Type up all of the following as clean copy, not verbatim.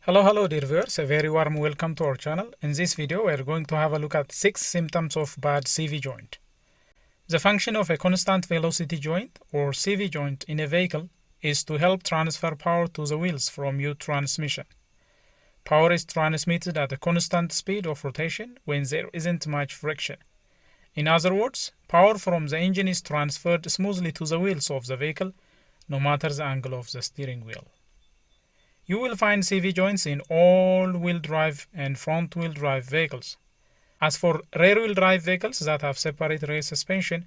Hello dear viewers, a very warm welcome to our channel. In this video we are going to have a look at 6 symptoms of bad CV joint. The function of a constant velocity joint or CV joint in a vehicle is to help transfer power to the wheels from transmission. Power is transmitted at a constant speed of rotation when there isn't much friction. In other words, power from the engine is transferred smoothly to the wheels of the vehicle no matter the angle of the steering wheel. You will find CV joints in all-wheel drive and front-wheel drive vehicles. As for rear-wheel drive vehicles that have separate rear suspension,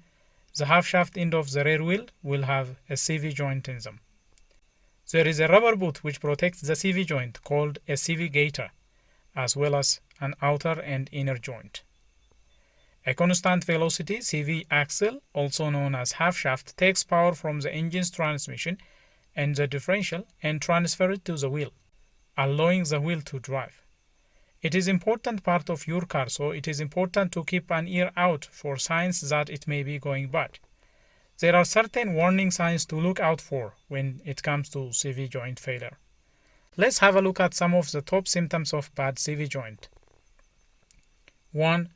the half-shaft end of the rear wheel will have a CV joint in them. There is a rubber boot which protects the CV joint called a CV gaiter, as well as an outer and inner joint. A constant velocity CV axle, also known as half-shaft, takes power from the engine's transmission and the differential and transfer it to the wheel, allowing the wheel to drive. It is an important part of your car, so it is important to keep an ear out for signs that it may be going bad. There are certain warning signs to look out for when it comes to CV joint failure. Let's have a look at some of the top symptoms of bad CV joint. 1.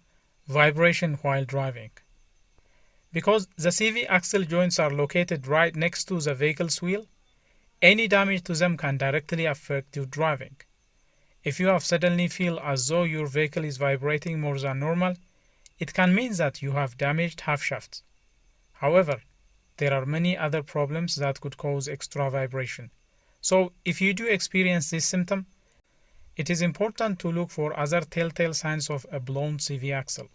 Vibration while driving. Because the CV axle joints are located right next to the vehicle's wheel, any damage to them can directly affect your driving. If you have suddenly feel as though your vehicle is vibrating more than normal, it can mean that you have damaged half shafts. However, there are many other problems that could cause extra vibration. So, if you do experience this symptom, it is important to look for other telltale signs of a blown CV axle.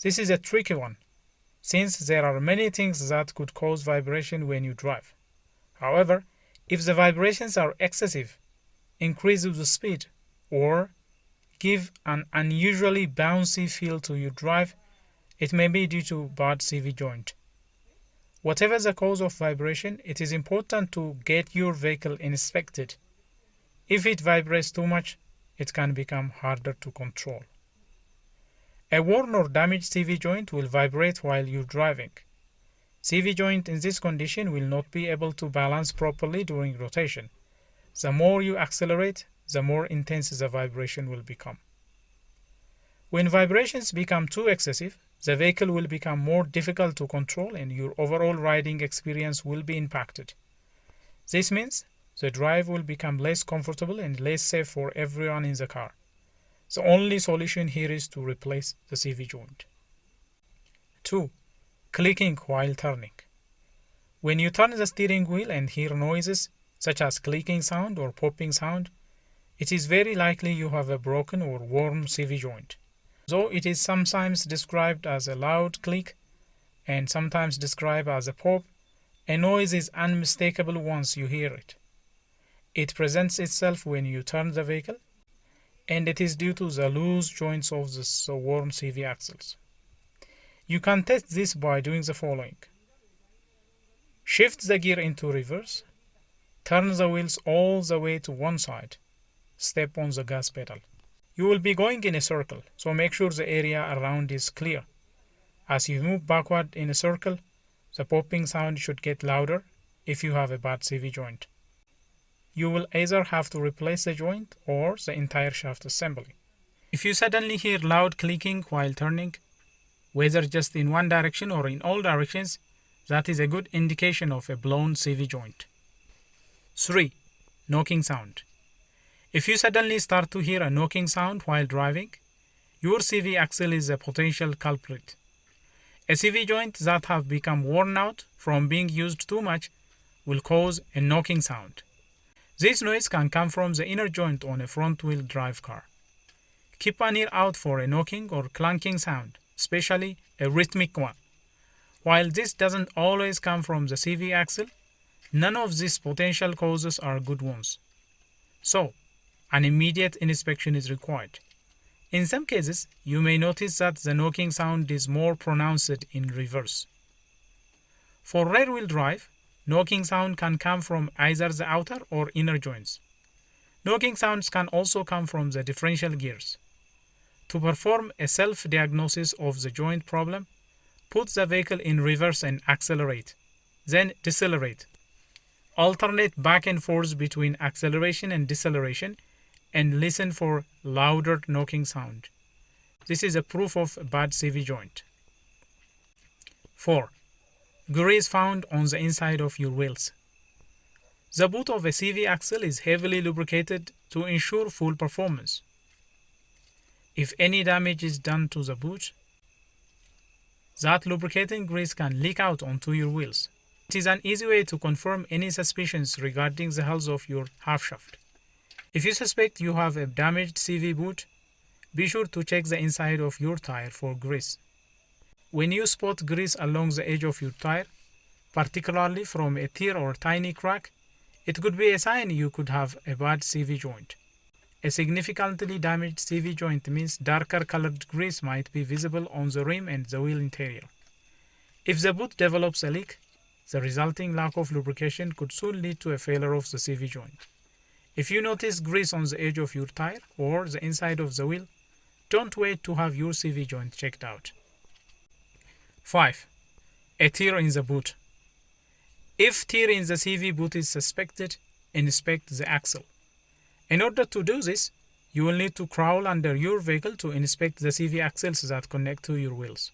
This is a tricky one, since there are many things that could cause vibration when you drive. However, if the vibrations are excessive, increase the speed, or give an unusually bouncy feel to your drive, it may be due to bad CV joint. Whatever the cause of vibration, it is important to get your vehicle inspected. If it vibrates too much, it can become harder to control. A worn or damaged CV joint will vibrate while you're driving. CV joint in this condition will not be able to balance properly during rotation. The more you accelerate, the more intense the vibration will become. When vibrations become too excessive, the vehicle will become more difficult to control and your overall riding experience will be impacted. This means the drive will become less comfortable and less safe for everyone in the car. The only solution here is to replace the CV joint. 2. Clicking while turning. When you turn the steering wheel and hear noises such as clicking sound or popping sound, it is very likely you have a broken or worn CV joint. Though it is sometimes described as a loud click and sometimes described as a pop, a noise is unmistakable once you hear it. It presents itself when you turn the vehicle, and it is due to the loose joints of the worn CV axles. You can test this by doing the following. Shift the gear into reverse. Turn the wheels all the way to one side. Step on the gas pedal. You will be going in a circle, so make sure the area around is clear. As you move backward in a circle, the popping sound should get louder if you have a bad CV joint. You will either have to replace the joint or the entire shaft assembly. If you suddenly hear loud clicking while turning, whether just in one direction or in all directions, that is a good indication of a blown CV joint. 3. Knocking sound. If you suddenly start to hear a knocking sound while driving, your CV axle is a potential culprit. A CV joint that have become worn out from being used too much will cause a knocking sound. This noise can come from the inner joint on a front-wheel drive car. Keep an ear out for a knocking or clunking sound, especially a rhythmic one. While this doesn't always come from the CV axle, none of these potential causes are good ones. So, an immediate inspection is required. In some cases, you may notice that the knocking sound is more pronounced in reverse. For rear-wheel drive, knocking sound can come from either the outer or inner joints. Knocking sounds can also come from the differential gears. To perform a self-diagnosis of the joint problem, put the vehicle in reverse and accelerate, then decelerate. Alternate back and forth between acceleration and deceleration and listen for louder knocking sound. This is a proof of a bad CV joint. 4. Grease found on the inside of your wheels. The boot of a CV axle is heavily lubricated to ensure full performance. If any damage is done to the boot, that lubricating grease can leak out onto your wheels. It is an easy way to confirm any suspicions regarding the health of your half shaft. If you suspect you have a damaged CV boot, be sure to check the inside of your tire for grease. When you spot grease along the edge of your tire, particularly from a tear or tiny crack, it could be a sign you could have a bad CV joint. A significantly damaged CV joint means darker colored grease might be visible on the rim and the wheel interior. If the boot develops a leak, the resulting lack of lubrication could soon lead to a failure of the CV joint. If you notice grease on the edge of your tire or the inside of the wheel, don't wait to have your CV joint checked out. 5. A tear in the boot. If tear in the CV boot is suspected, inspect the axle. In order to do this, you will need to crawl under your vehicle to inspect the CV axles that connect to your wheels.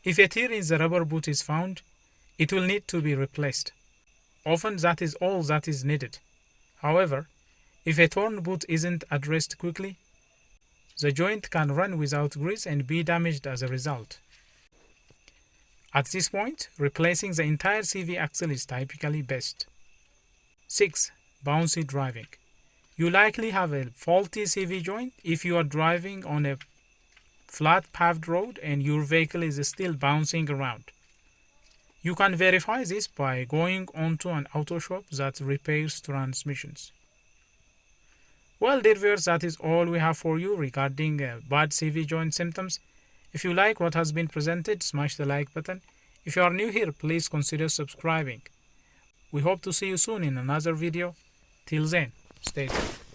If a tear in the rubber boot is found, it will need to be replaced. Often that is all that is needed. However, if a torn boot isn't addressed quickly, the joint can run without grease and be damaged as a result. At this point, replacing the entire CV axle is typically best. 6. Bouncy driving. You likely have a faulty CV joint if you are driving on a flat paved road and your vehicle is still bouncing around. You can verify this by going onto an auto shop that repairs transmissions. Well, dear viewers, that is all we have for you regarding bad CV joint symptoms. If you like what has been presented, smash the like button. If you are new here, please consider subscribing. We hope to see you soon in another video. Till then, stay safe.